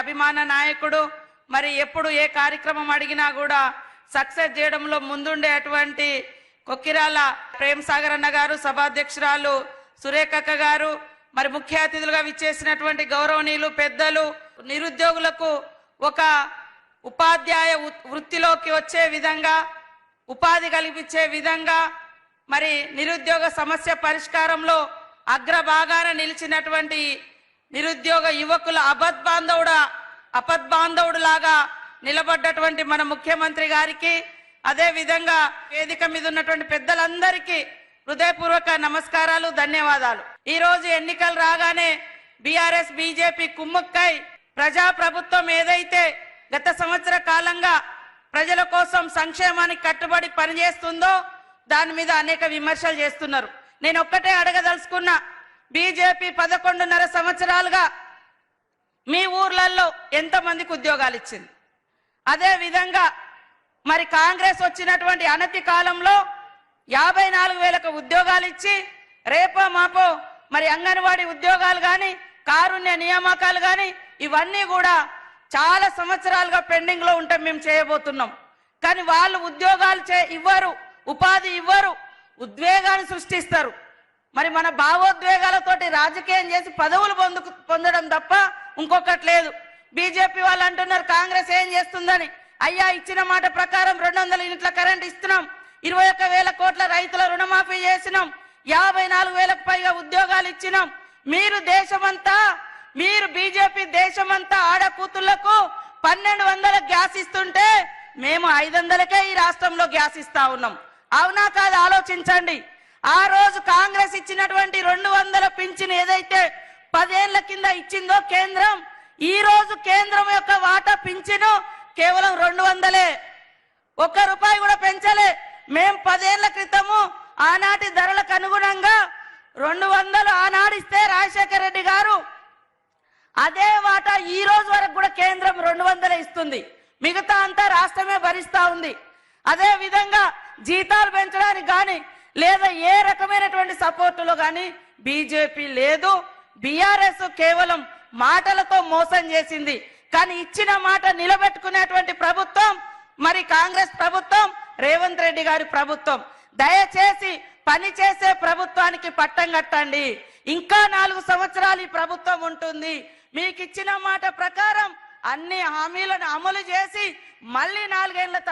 అభిమాన నాయకుడు. మరి ఎప్పుడు ఏ కార్యక్రమం అడిగినా కూడా సక్సెస్ చేయడంలో ముందుండేటువంటి కొక్కిరాల ప్రేమ్ సాగర్ అన్న గారు, సభాధ్యక్షురాలు సురేఖక్క గారు, మరి ముఖ్య అతిథులుగా విచ్చేసినటువంటి గౌరవనీయులు పెద్దలు, నిరుద్యోగులకు ఒక ఉపాధ్యాయ వృత్తిలోకి వచ్చే విధంగా, ఉపాధి కల్పించే విధంగా, మరి నిరుద్యోగ సమస్య పరిష్కారంలో అగ్రభాగాన నిలిచినటువంటి నిరుద్యోగ యువకుల అపద్బాంధవుడు లాగా నిలబడ్డటువంటి మన ముఖ్యమంత్రి గారికి, అదే విధంగా వేదిక మీద ఉన్నటువంటి పెద్దలందరికీ హృదయపూర్వక నమస్కారాలు, ధన్యవాదాలు. ఈ రోజు ఎన్నికలు రాగానే బీఆర్ఎస్ బీజేపీ కుమ్ముక్కై ప్రజాప్రభుత్వం ఏదైతే గత సంవత్సర కాలంగా ప్రజల కోసం సంక్షేమానికి కట్టుబడి పనిచేస్తుందో దాని మీద అనేక విమర్శలు చేస్తున్నారు. నేను ఒక్కటే అడగదలుచుకున్నా, బీజేపీ 11.5 సంవత్సరాలుగా మీ ఊర్లలో ఎంతమందికి ఉద్యోగాలు ఇచ్చింది? అదే విధంగా మరి కాంగ్రెస్ వచ్చినటువంటి అనతి కాలంలో 54,000 ఉద్యోగాలు ఇచ్చి రేపో మాపో మరి అంగన్వాడీ ఉద్యోగాలు కానీ, కారుణ్య నియామకాలు కానీ ఇవన్నీ కూడా చాలా సంవత్సరాలుగా పెండింగ్ లో ఉంటే మేము చేయబోతున్నాం. కానీ వాళ్ళు ఉద్యోగాలు ఇవ్వరు, ఉపాధి ఇవ్వరు, ఉద్వేగాన్ని సృష్టిస్తారు. మరి మన భావోద్వేగాలతోటి రాజకీయం చేసి పదవులు పొందడం తప్ప ఇంకొకటి లేదు. బీజేపీ వాళ్ళు అంటున్నారు కాంగ్రెస్ ఏం చేస్తుందని. అయ్యా, ఇచ్చిన మాట ప్రకారం 200 యూనిట్ల కరెంట్ ఇస్తున్నాం, 21,000 కోట్ల రైతుల రుణమాఫీ చేసినాం, 54,000కు పైగా ఉద్యోగాలు ఇచ్చినాం. మీరు బీజేపీ దేశమంతా ఆడకూతుళ్లకు 1,200 గ్యాస్ ఇస్తుంటే మేము 500కే ఈ రాష్ట్రంలో గ్యాస్ ఇస్తా ఉన్నాం. అవునా కాదు ఆలోచించండి. ఆ రోజు కాంగ్రెస్ ఇచ్చినటువంటి 200 పింఛన్ ఏదైతే 10 ఏళ్ల కింద ఇచ్చిందో కేంద్రం, ఈ రోజు కేంద్రం యొక్క వాటా పింఛను కేవలం 200. ₹1 కూడా పెంచలే. మేం 10 ఏళ్ల క్రితము ఆనాటి ధరలకు అనుగుణంగా 200 ఆనాడిస్తే రాజశేఖర రెడ్డి గారు అదే వాటా ఈ రోజు వరకు కూడా కేంద్రం 200 ఇస్తుంది. మిగతా అంతా రాష్ట్రమే భరిస్తా ఉంది. అదే విధంగా జీతాలు పెంచడానికి కానీ లేదా ఏ రకమైనటువంటి సపోర్టులో కానీ బీజేపీ లేదు. బీఆర్ఎస్ కేవలం మాటలతో మోసం చేసింది. కానీ ఇచ్చిన మాట నిలబెట్టుకునేటువంటి ప్రభుత్వం మరి కాంగ్రెస్ ప్రభుత్వం, రేవంత్ రెడ్డి గారి ప్రభుత్వం. దయచేసి పనిచేసే ప్రభుత్వానికి పట్టం కట్టండి. ఇంకా 4 సంవత్సరాలు ఈ ప్రభుత్వం ఉంటుంది. మీకు ఇచ్చిన మాట ప్రకారం అన్ని హామీలను అమలు చేసి మళ్ళీ 4 ఏళ్ల